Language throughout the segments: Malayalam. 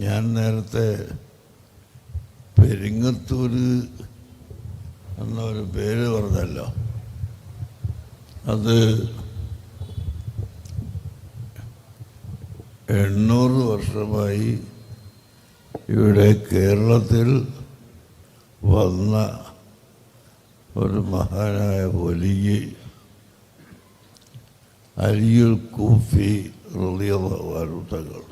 ഞാൻ നേരത്തെ പെരിങ്ങത്തൂർ എന്നൊരു പേര് പറഞ്ഞല്ലോ. അത് 800 വർഷമായി ഇവിടെ കേരളത്തിൽ വന്ന ഒരു മഹാനായ വലിയ അലിയുൽ കൂഫി റളിയല്ലാഹു അൻഹു തങ്ങൾ.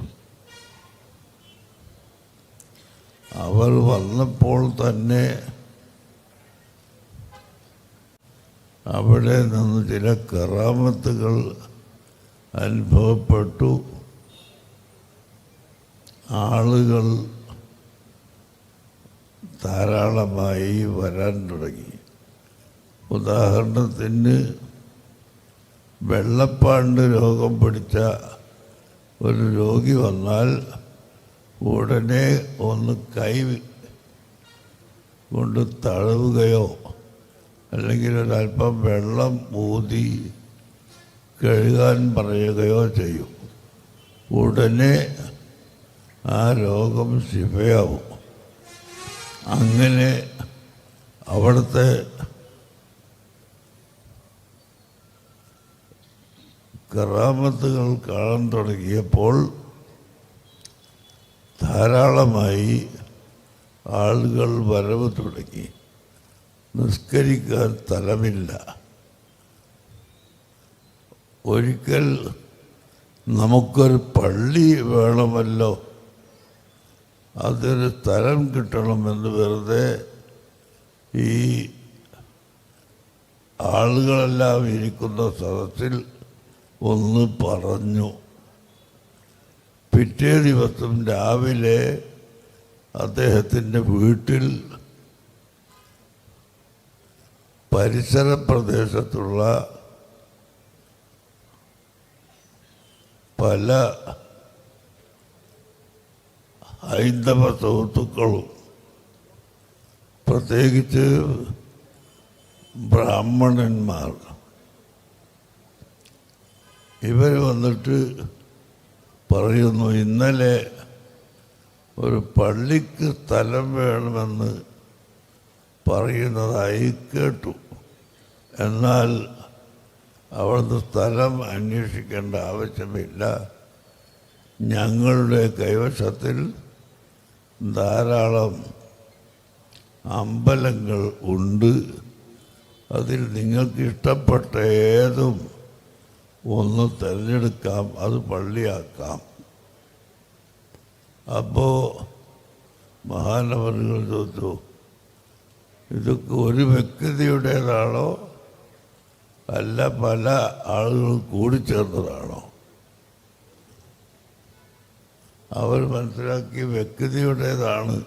അവർ വന്നപ്പോൾ തന്നെ അവിടെ നിന്ന് ചില കറാമത്തുകൾ അനുഭവപ്പെട്ടു. ആളുകൾ ധാരാളമായി വരാൻ തുടങ്ങി. ഉദാഹരണത്തിന് വെള്ളപ്പാണ്ട് രോഗം പിടിച്ച ഒരു രോഗി വന്നാൽ ഉടനെ ഒന്ന് കൈ കൊണ്ട് തടവുകയോ അല്ലെങ്കിൽ ഒരല്പം വെള്ളം ഊതി കഴുകാൻ പറയുകയോ ചെയ്യും. ഉടനെ ആ രോഗം ശിഫയാവും. അങ്ങനെ അവിടുത്തെ കറാമത്തുകൾ കാണാൻ തുടങ്ങിയപ്പോൾ ധാരാളമായി ആളുകൾ വരവ് തുടങ്ങി. നിസ്കരിക്കാൻ സ്ഥലമില്ല. ഒരിക്കൽ നമുക്കൊരു പള്ളി വേണമല്ലോ, അതൊരു സ്ഥലം കിട്ടണമെന്ന് വെറുതെ ഈ ആളുകളെല്ലാം ഇരിക്കുന്ന സദസ്സിൽ ഒന്ന് പറഞ്ഞു. പിറ്റേ ദിവസം രാവിലെ അദ്ദേഹത്തിൻ്റെ വീട്ടിൽ പരിസര പ്രദേശത്തുള്ള പല ഹൈന്ദവ സുഹൃത്തുക്കളും പ്രത്യേകിച്ച് ബ്രാഹ്മണന്മാർ ഇവർ വന്നിട്ട് പറയുന്നു, ഇന്നലെ ഒരു പള്ളിക്ക് സ്ഥലം വേണമെന്ന് പറയുന്നതായി കേട്ടു. എന്നാൽ അവിടുന്ന് സ്ഥലം അന്വേഷിക്കേണ്ട ആവശ്യമില്ല. ഞങ്ങളുടെ കൈവശത്തിൽ ധാരാളം അമ്പലങ്ങൾ ഉണ്ട്. അതിൽ നിങ്ങൾക്ക് ഇഷ്ടപ്പെട്ട ഏതും ഒന്ന് തിരഞ്ഞെടുക്കാം, അത് പള്ളിയാക്കാം. അപ്പോൾ മഹാനവറുകൾ ചോദിച്ചു, ഇതൊക്കെ ഒരു വ്യക്തിയുടേതാണോ അല്ല പല ആളുകൾ കൂടിച്ചേർന്നതാണോ? അവർ മനസ്സിലാക്കി വ്യക്തിയുടേതാണ്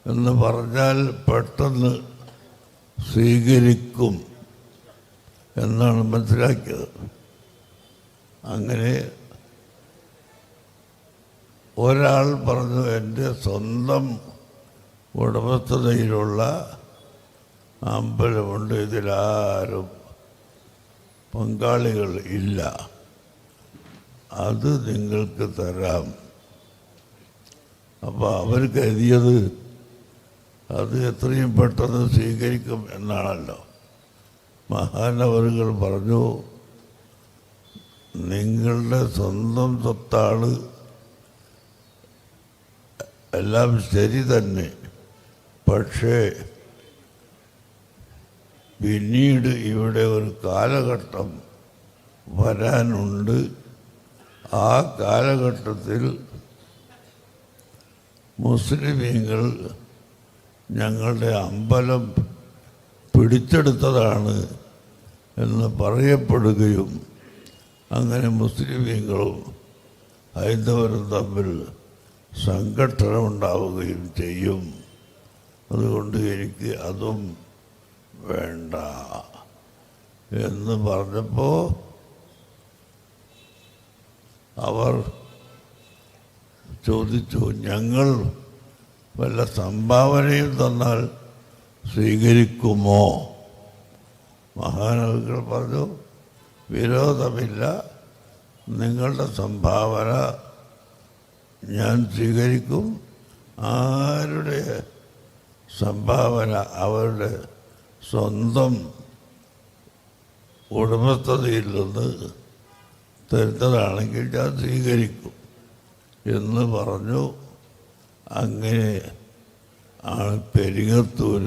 എന്ന് പറഞ്ഞാൽ പെട്ടെന്ന് സ്വീകരിക്കും എന്നാണ് മനസ്സിലാക്കിയത്. അങ്ങനെ ഒരാൾ പറഞ്ഞു, എൻ്റെ സ്വന്തം ഉടമസ്ഥതയിലുള്ള അമ്പലമുണ്ട്, ഇതിലാരും പങ്കാളികൾ ഇല്ല, അത് നിങ്ങൾക്ക് തരാം. അപ്പോൾ അവർ കരുതിയത് അത് എത്രയും പെട്ടെന്ന് സ്വീകരിക്കും എന്നാണല്ലോ. മഹാനവറുകൾ പറഞ്ഞു, നിങ്ങളുടെ സ്വന്തം സ്വത്താണ്, എല്ലാം ശരി തന്നെ, പക്ഷേ പിന്നീട് ഇവിടെ ഒരു കാലഘട്ടം വരാനുണ്ട്. ആ കാലഘട്ടത്തിൽ മുസ്ലിമീങ്ങൾ ഞങ്ങളുടെ അമ്പലം പിടിച്ചെടുത്തതാണ് എന്ന് പറയപ്പെടുകയും അങ്ങനെ മുസ്ലിമീങ്ങളും ഹൈന്ദവരും തമ്മിൽ സംഘട്ടനമുണ്ടാവുകയും ചെയ്യും. അതുകൊണ്ട് എനിക്ക് അതും വേണ്ട എന്ന് പറഞ്ഞപ്പോൾ അവർ ചോദിച്ചു, ഞങ്ങൾ വല്ല സംഭാവനയും തന്നാൽ സ്വീകരിക്കുമോ? മഹാനവറുകൾ പറഞ്ഞു, വിരോധമില്ല, നിങ്ങളുടെ സംഭാവന ഞാൻ സ്വീകരിക്കും. ആരുടെ സംഭാവന അവരുടെ സ്വന്തം ഉടമസ്ഥതയിൽ നിന്ന് തരുന്നതാണെങ്കിൽ ഞാൻ സ്വീകരിക്കും എന്ന് പറഞ്ഞു. അങ്ങനെ ആണ് പെരിങ്ങത്തൂർ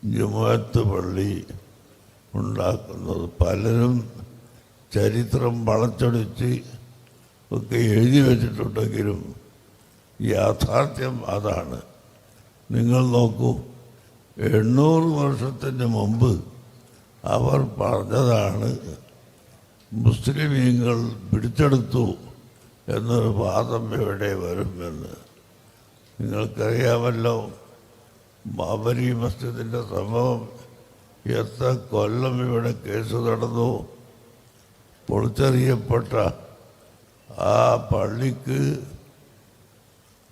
ജുമുഅത്ത് പള്ളി ഉണ്ടാക്കുന്നത്. പലരും ചരിത്രം വളച്ചൊടിച്ച് ഒക്കെ എഴുതി വച്ചിട്ടുണ്ടെങ്കിലും യാഥാർത്ഥ്യം അതാണ്. നിങ്ങൾ നോക്കൂ, 800 വർഷത്തിന് മുമ്പ് അവർ പറഞ്ഞതാണ് മുസ്ലിമീങ്ങൾ പിടിച്ചെടുത്തു എന്നൊരു വാദം എവിടെ വരുമെന്ന്. നിങ്ങൾക്കറിയാമല്ലോ, ബാബരി മസ്ജിദിൻ്റെ സംഭവം എത്ര കൊല്ലം ഇവിടെ കേസ് നടന്നു. പൊളിച്ചെറിയപ്പെട്ട ആ പള്ളിക്ക്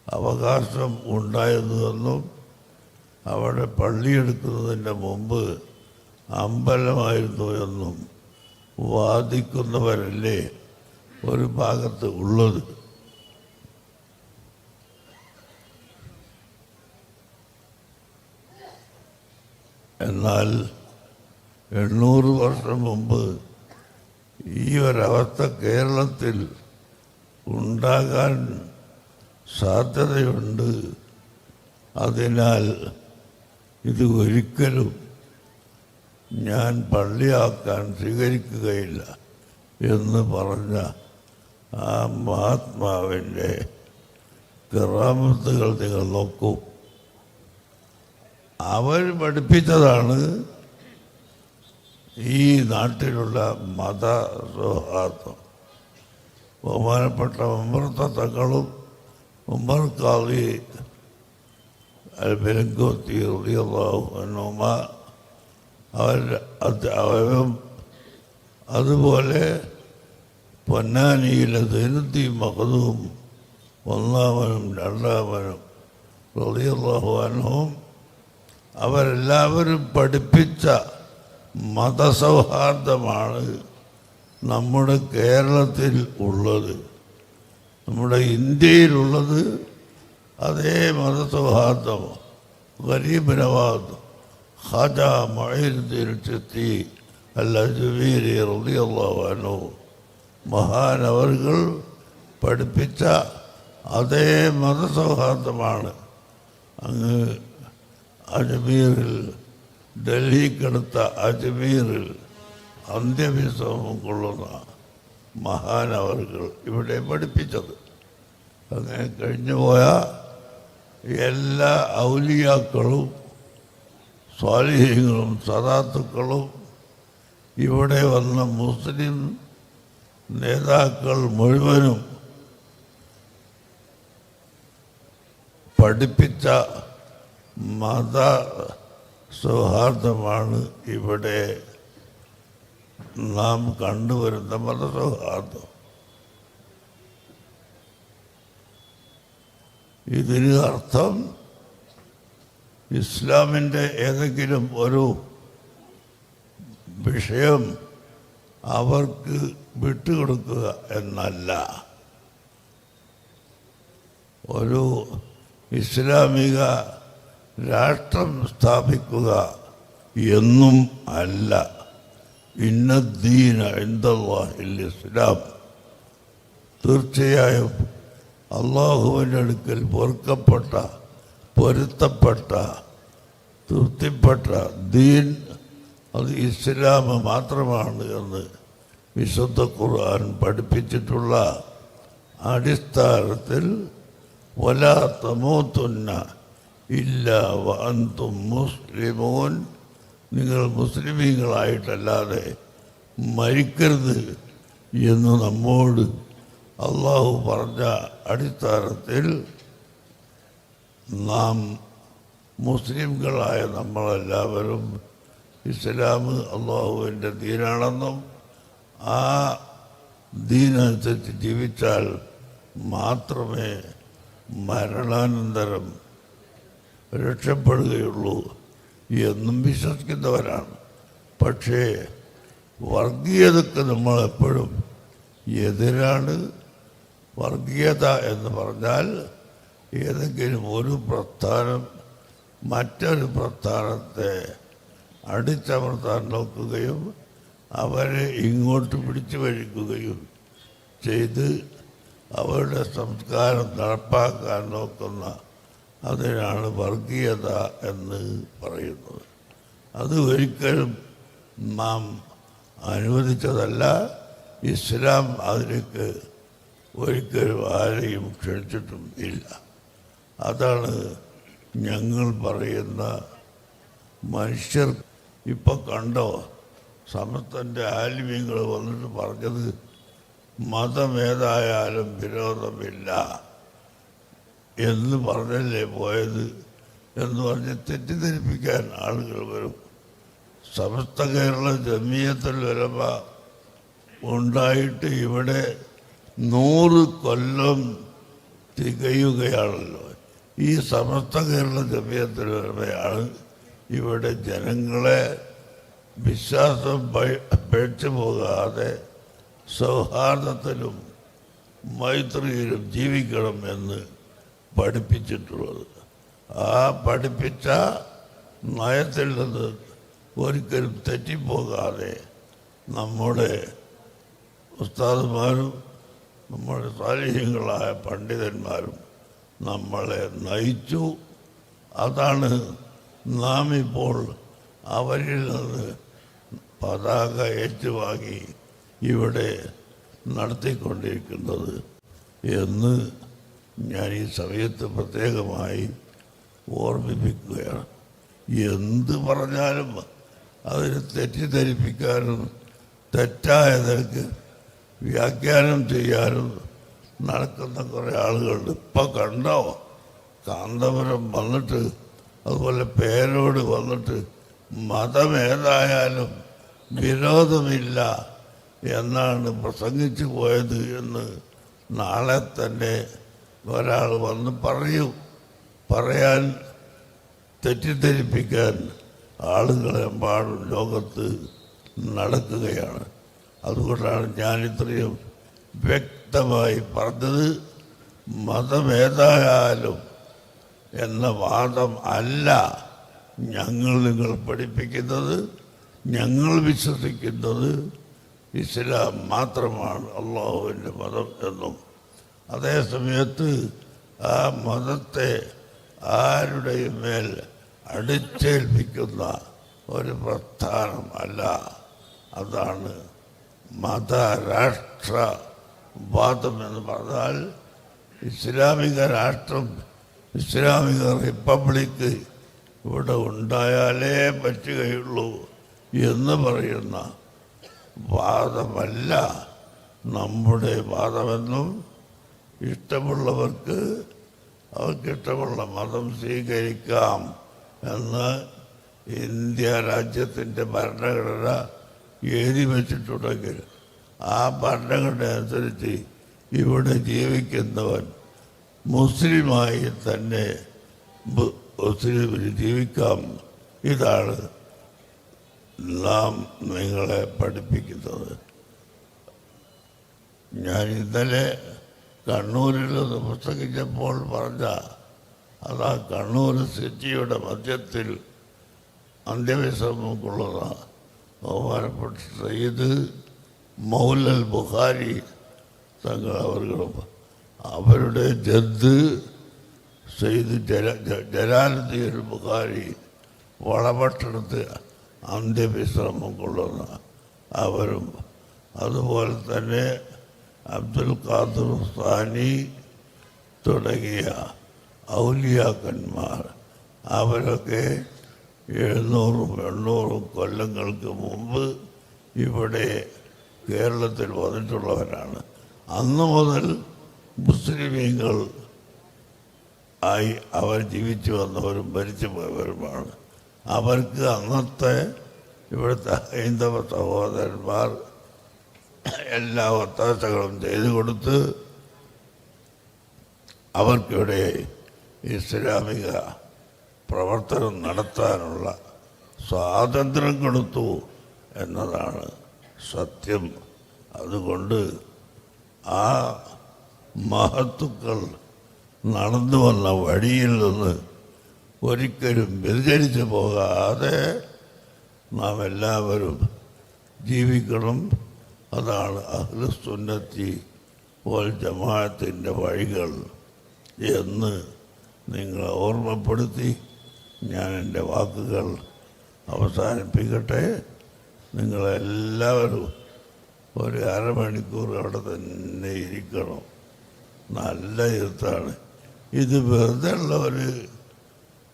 അവകാശം ഉണ്ടായിരുന്നുവെന്നും അവിടെ പള്ളിയെടുക്കുന്നതിൻ്റെ മുമ്പ് അമ്പലമായിരുന്നു എന്നും വാദിക്കുന്നവരല്ലേ ഒരു ഭാഗത്ത് ഉള്ളത്. എന്നാൽ 800 വർഷം മുമ്പ് ഈ ഒരവസ്ഥ കേരളത്തിൽ ഉണ്ടാകാൻ സാധ്യതയുണ്ട്. അതിനാൽ ഇത് ഒരിക്കലും ഞാൻ പള്ളിയാക്കാൻ സ്വീകരിക്കുകയില്ല എന്ന് പറഞ്ഞ ആ മഹാത്മാവിൻ്റെ കറാമത്തുകൾ നിങ്ങൾ നോക്കൂ. അവർ പഠിപ്പിച്ചതാണ് ഈ നാട്ടിലുള്ള മത സൗഹാർദ്ദം. ബഹുമാനപ്പെട്ട ഉമർ തങ്ങളും ഉമർ ഖാദി പെരിങ്ങോത്തി റളിയല്ലാഹു അൻഹുമ അവരും അതുപോലെ പൊന്നാനിയിലെ ദൈനുദ്ദീൻ മഖ്ദൂം ഒന്നാമനും രണ്ടാമനും റളിയല്ലാഹു അൻഹും അവരെല്ലാവരും പഠിപ്പിച്ച മതസൗഹാർദ്ദമാണ് നമ്മുടെ കേരളത്തിൽ ഉള്ളത്, നമ്മുടെ ഇന്ത്യയിലുള്ളത്. അതേ മതസൗഹാർദ്ദം ഗരീബ് നവാസ് ഖാജ മുഈനുദ്ദീൻ ചിശ്തി അൽ-അജ്മീരി റളിയല്ലാഹു അൻഹു മഹാനവർകൾ പഠിപ്പിച്ച അതേ മതസൗഹാർദ്ദമാണ് അങ്ങ് അജ്മീറിൽ, ഡൽഹിക്കടുത്ത അജ്മീറിൽ അന്ത്യവിശ്രമം കൊള്ളുന്ന മഹാനവർകൾ ഇവിടെ പഠിപ്പിച്ചത്. അങ്ങനെ കഴിഞ്ഞുപോയ എല്ലാ ഔലിയാക്കളും സ്വാലിഹീങ്ങളും സദാത്തുക്കളും ഇവിടെ വന്ന മുസ്ലിം നേതാക്കൾ മുഴുവനും പഠിപ്പിച്ച മത സൗഹാർദ്ദമാണ് ഇവിടെ നാം കണ്ടുവരുന്ന മതസൗഹാർദ്ദം. ഇതിന് അർത്ഥം ഇസ്ലാമിൻ്റെ ഏതെങ്കിലും ഒരു വിഷയം അവർക്ക് വിട്ടുകൊടുക്കുക എന്നല്ല. ഒരു ഇസ്ലാമിക രാഷ്ട്രം സ്ഥാപിക്കുക എന്നും അല്ല. ഇന്നദ്ദീന ഇൻദല്ലാഹിൽ ഇസ്ലാം. തീർച്ചയായും അള്ളാഹുവിൻ്റെ അടുക്കൽ പൊരുത്തപ്പെട്ട തൃപ്തിപ്പെട്ട ദീൻ അത് ഇസ്ലാം മാത്രമാണ് എന്ന് വിശുദ്ധ ഖുർആൻ പഠിപ്പിച്ചിട്ടുള്ള അടിസ്ഥാനത്തിൽ വലാ തമൂതുന്ന ഇല്ലാ വഅൻതും മുസ്ലിമൂൻ, നിങ്ങൾ മുസ്ലിമീങ്ങളായിട്ടല്ലാതെ മരിക്കരുത് എന്ന് നമ്മോട് അള്ളാഹു പറഞ്ഞ അടിസ്ഥാനത്തിൽ നാം മുസ്ലിംകളായ നമ്മളെല്ലാവരും ഇസ്ലാം അള്ളാഹുവിൻ്റെ ദീനാണെന്നും ആ ദീനനുസരിച്ച് ജീവിച്ചാൽ മാത്രമേ മരണാനന്തരം രക്ഷപ്പെടുകയുള്ളൂ എന്നും വിശ്വസിക്കുന്നവരാണ്. പക്ഷേ വർഗീയതക്ക് നമ്മളെപ്പോഴും എതിരാണ്. വർഗീയത എന്ന് പറഞ്ഞാൽ ഏതെങ്കിലും ഒരു പ്രസ്ഥാനം മറ്റൊരു പ്രസ്ഥാനത്തെ അടിച്ചമർത്താൻ നോക്കുകയും അവരെ ഇങ്ങോട്ട് പിടിച്ചു വലിക്കുകയും ചെയ്ത് അവരുടെ സംസ്കാരം നടപ്പാക്കാൻ നോക്കുന്ന അതിനാണ് വർഗീയത എന്ന് പറയുന്നത്. അത് ഒരിക്കലും നാം അനുവദിച്ചതല്ല. ഇസ്ലാം അതിലേക്ക് ഒരിക്കലും ആരെയും ക്ഷണിച്ചിട്ടും ഇല്ല. അതാണ് ഞങ്ങൾ പറയുന്ന മനുഷ്യർ. ഇപ്പം കണ്ടോ, സമസ്തൻ്റെ ആലിമ്യങ്ങൾ വന്നിട്ട് പറഞ്ഞത് മതമേതായാലും വിരോധമില്ല എന്ന് പറഞ്ഞല്ലേ പോയത് എന്ന് പറഞ്ഞ് തെറ്റിദ്ധരിപ്പിക്കാൻ ആളുകൾ വരും. സമസ്ത കേരള ജമിയത്തുൽ ഉലമ ഉണ്ടായിട്ട് ഇവിടെ 100 കൊല്ലം തികയുകയാണല്ലോ. ഈ സമസ്ത കേരള ജമിയത്തുൽ ഉലമയാണ് ഇവിടെ ജനങ്ങളെ വിശ്വാസം പേടിച്ചു പോകാതെ സൗഹാർദ്ദത്തിലും മൈത്രിയിലും ജീവിക്കണം എന്ന് പഠിപ്പിച്ചിട്ടുള്ളത്. ആ പഠിപ്പിച്ച നയത്തിൽ നിന്ന് ഒരിക്കലും തെറ്റിപ്പോകാതെ നമ്മുടെ ഉസ്താദുമാരും നമ്മുടെ സാലിഹ്യങ്ങളായ പണ്ഡിതന്മാരും നമ്മളെ നയിച്ചു. അതാണ് നാം ഇപ്പോൾ അവരിൽ നിന്ന് പതാക ഏറ്റുവാങ്ങി ഇവിടെ നടത്തിക്കൊണ്ടിരിക്കുന്നത് എന്ന് ഞാൻ ഈ സമയത്ത് പ്രത്യേകമായി ഓർമ്മിപ്പിക്കുകയാണ്. എന്ത് പറഞ്ഞാലും അതിന് തെറ്റിദ്ധരിപ്പിക്കാനും തെറ്റായ നിലക്ക് വ്യാഖ്യാനം ചെയ്യാനും നടക്കുന്ന കുറേ ആളുകളുണ്ട്. ഇപ്പം കണ്ടോ, കാന്തപുരം വന്നിട്ട് അതുപോലെ പേരോട് വന്നിട്ട് മതമേതായാലും വിരോധമില്ല എന്നാണ് പ്രസംഗിച്ചു പോയത് എന്ന് നാളെ തന്നെ ഒരാൾ വന്ന് പറയാൻ തെറ്റിദ്ധരിപ്പിക്കാൻ ആളുകളെമ്പാടും ലോകത്ത് നടക്കുകയാണ്. അതുകൊണ്ടാണ് ഞാനിത്രയും വ്യക്തമായി പറഞ്ഞത്. മതമേതായാലും എന്ന വാദം അല്ല നിങ്ങൾ പഠിപ്പിക്കുന്നത്. ഞങ്ങൾ വിശ്വസിക്കുന്നത് ഇസ്ലാം മാത്രമാണ് അള്ളാഹുവിൻ്റെ മതം എന്നും അതേ സമയത്ത് ആ മതത്തെ ആരുടെയും മേൽ അടിച്ചേൽപ്പിക്കുന്ന ഒരു പ്രസ്ഥാനം അല്ല. അതാണ് മതരാഷ്ട്രവാദം എന്ന് പറഞ്ഞാൽ ഇസ്ലാമിക രാഷ്ട്രം, ഇസ്ലാമിക റിപ്പബ്ലിക്ക് ഇവിടെ ഉണ്ടായാലേ പറ്റുകയുള്ളൂ എന്ന് പറയുന്ന വാദമല്ല നമ്മുടെ വാദമെന്നും ഇഷ്ടമുള്ളവർക്ക് അവർക്കിഷ്ടമുള്ള മതം സ്വീകരിക്കാം എന്ന് ഇന്ത്യ രാജ്യത്തിൻ്റെ ഭരണഘടന എഴുതി വച്ചിട്ടുണ്ടെങ്കിൽ ആ ഭരണഘടന അനുസരിച്ച് ഇവിടെ ജീവിക്കുന്നവൻ മുസ്ലിമായി തന്നെ മുസ്ലിമിന് ജീവിക്കാം. ഇതാണ് നാം നിങ്ങളെ പഠിപ്പിക്കുന്നത്. ഞാൻ ഇന്നലെ കണ്ണൂരിൽ നിന്ന് പ്രസംഗിച്ചപ്പോൾ പറഞ്ഞ അതാ കണ്ണൂർ സിറ്റിയുടെ മധ്യത്തിൽ അന്ത്യവിശ്രമം കൊള്ളുന്ന ബഹുമാനപ്പെട്ട സയ്യിദ് മൗലൽ ബുഖാരി തങ്ങൾ അവർകളും അവരുടെ ജദ് സയ്യിദ് ജലാലുദ്ദീൻ ബുഖാരി വളപട്ടണത്ത് അന്ത്യവിശ്രമം കൊള്ളുന്ന അവരും അതുപോലെ തന്നെ അബ്ദുൽ ഖാദിർ സാനി തുടങ്ങിയ ഔലിയാക്കന്മാർ അവരൊക്കെ 700-800 കൊല്ലങ്ങൾക്ക് മുമ്പ് ഇവിടെ കേരളത്തിൽ വന്നിട്ടുള്ളവരാണ്. അന്ന് മുതൽ മുസ്ലിമീങ്ങൾ ആയി അവർ ജീവിച്ചു വന്നവരും മരിച്ചു പോയവരുമാണ്. അവർക്ക് അന്നത്തെ ഇവിടുത്തെ ഹൈന്ദവ സഹോദരന്മാർ എല്ലാ ഒത്താശകളും ചെയ്തു കൊടുത്ത് അവർക്കിവിടെ ഇസ്ലാമിക പ്രവർത്തനം നടത്താനുള്ള സ്വാതന്ത്ര്യം കൊടുത്തു എന്നതാണ് സത്യം. അതുകൊണ്ട് ആ മഹത്തുക്കൾ നടന്നു വന്ന വഴിയിൽ നിന്ന് ഒരിക്കലും വ്യതിചരിച്ചു പോകാതെ നാം എല്ലാവരും ജീവിക്കണം. അതാണ് അഹ്ലുസുന്നത്തി വൽ ജമാഅത്തിൻ്റെ വഴികൾ എന്ന് നിങ്ങളെ ഓർമ്മപ്പെടുത്തി ഞാൻ എൻ്റെ വാക്കുകൾ അവസാനിപ്പിക്കട്ടെ. നിങ്ങളെല്ലാവരും ഒരു അരമണിക്കൂർ അവിടെ തന്നെ ഇരിക്കണം. നല്ല ഇരുത്താണ്. ഇത് വെറുതെ ഉള്ള ഒരു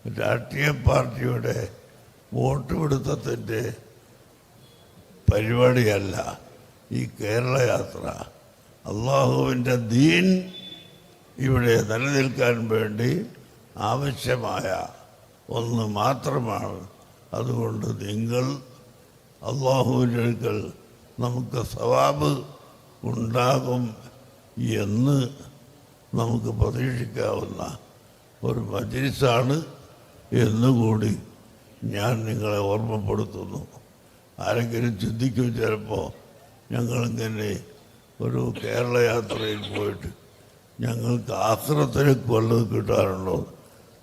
രാഷ്ട്രീയ പാർട്ടിയുടെ വോട്ട് പിടുത്തത്തിൻ്റെ പരിപാടിയല്ല ഈ കേരള യാത്ര. അള്ളാഹുവിൻ്റെ ദീൻ ഇവിടെ നിലനിൽക്കാൻ വേണ്ടി ആവശ്യമായ ഒന്ന് മാത്രമാണ്. അതുകൊണ്ട് നിങ്ങൾ അള്ളാഹുവിൻ്റെ അടുക്കൽ നമുക്ക് സവാബ് ഉണ്ടാകും എന്ന് നമുക്ക് പ്രതീക്ഷിക്കാവുന്ന ഒരു മജ്‌ലിസാണ് എന്നുകൂടി ഞാൻ നിങ്ങളെ ഓർമ്മപ്പെടുത്തുന്നു. ആരെങ്കിലും ചിന്തിക്കും ചിലപ്പോൾ ഞങ്ങളിങ്ങനെ ഒരു കേരള യാത്രയിൽ പോയിട്ട് ഞങ്ങൾക്ക് ആഖിറത്തിലേക്ക് വല്ലതും കിട്ടാറുണ്ടോ?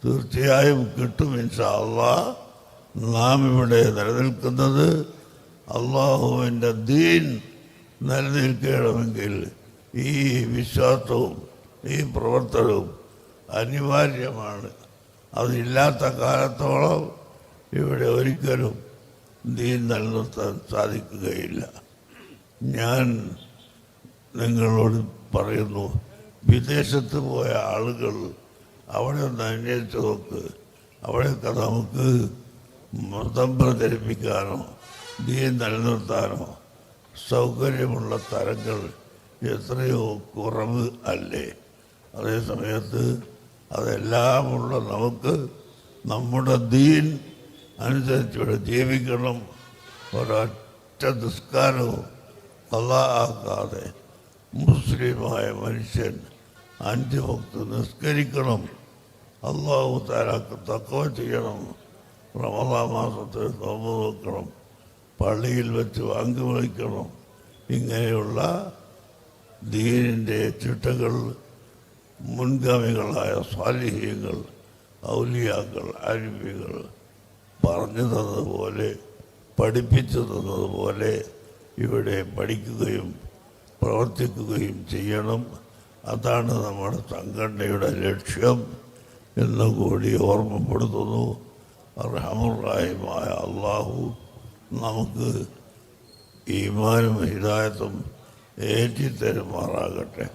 തീർച്ചയായും കിട്ടും ഇൻഷാ അല്ലാഹ്. നാം ഇവിടെ നിലനിൽക്കുന്നത് അള്ളാഹുവിൻ്റെ ദീൻ നിലനിൽക്കണമെങ്കിൽ ഈ വിശ്വാസവും ഈ പ്രവർത്തനവും അനിവാര്യമാണ്. അതില്ലാത്ത കാലത്തോളം ഇവിടെ ഒരിക്കലും ദീൻ നിലനിർത്താൻ സാധിക്കുകയില്ല. ഞാൻ നിങ്ങളോട് പറയുന്നു, വിദേശത്ത് പോയ ആളുകൾ അവിടെ ഒന്ന് അന്വേഷിച്ച് നോക്ക്. അവിടെയൊക്കെ നമുക്ക് മതം പ്രചരിപ്പിക്കാനോ ദീൻ നിലനിർത്താനോ സൗകര്യമുള്ള തരങ്ങൾ എത്രയോ കുറവ് അല്ലേ? അതേ സമയത്ത് അതെല്ലാമുള്ള നമുക്ക് നമ്മുടെ ദീൻ അനുസരിച്ചിവിടെ ജീവിക്കണം. ഒരൊറ്റ നിസ്കാരവും ഖളാആക്കാതെ മുസ്ലിമായ മനുഷ്യൻ 5 വക്ത് നിസ്കരിക്കണം. അല്ലാഹു തആലക്ക് തഖ്വ ചെയ്യണം. റമളാൻ മാസത്തിൽ നോമ്പ് നോക്കണം. പള്ളിയിൽ വെച്ച് വാങ്ക് വിളിക്കണം. ഇങ്ങനെയുള്ള ദീനിൻ്റെ ചിട്ടകൾ മുൻഗാമികളായ സ്വാലിഹീങ്ങൾ, ഔലിയാക്കൾ, ആരിഫികൾ പറഞ്ഞു തന്നതുപോലെ പഠിപ്പിച്ചു തന്നതുപോലെ ഇവിടെ പഠിക്കുകയും പ്രവർത്തിക്കുകയും ചെയ്യണം. അതാണ് നമ്മുടെ സംഘടനയുടെ ലക്ഷ്യം എന്നുകൂടി ഓർമ്മപ്പെടുത്തുന്നു. അർഹമുർ-റഹീമായ അല്ലാഹു നമുക്ക് ഈമാനും ഹിദായത്തും ഏറ്റിത്തരുമാറാകട്ടെ.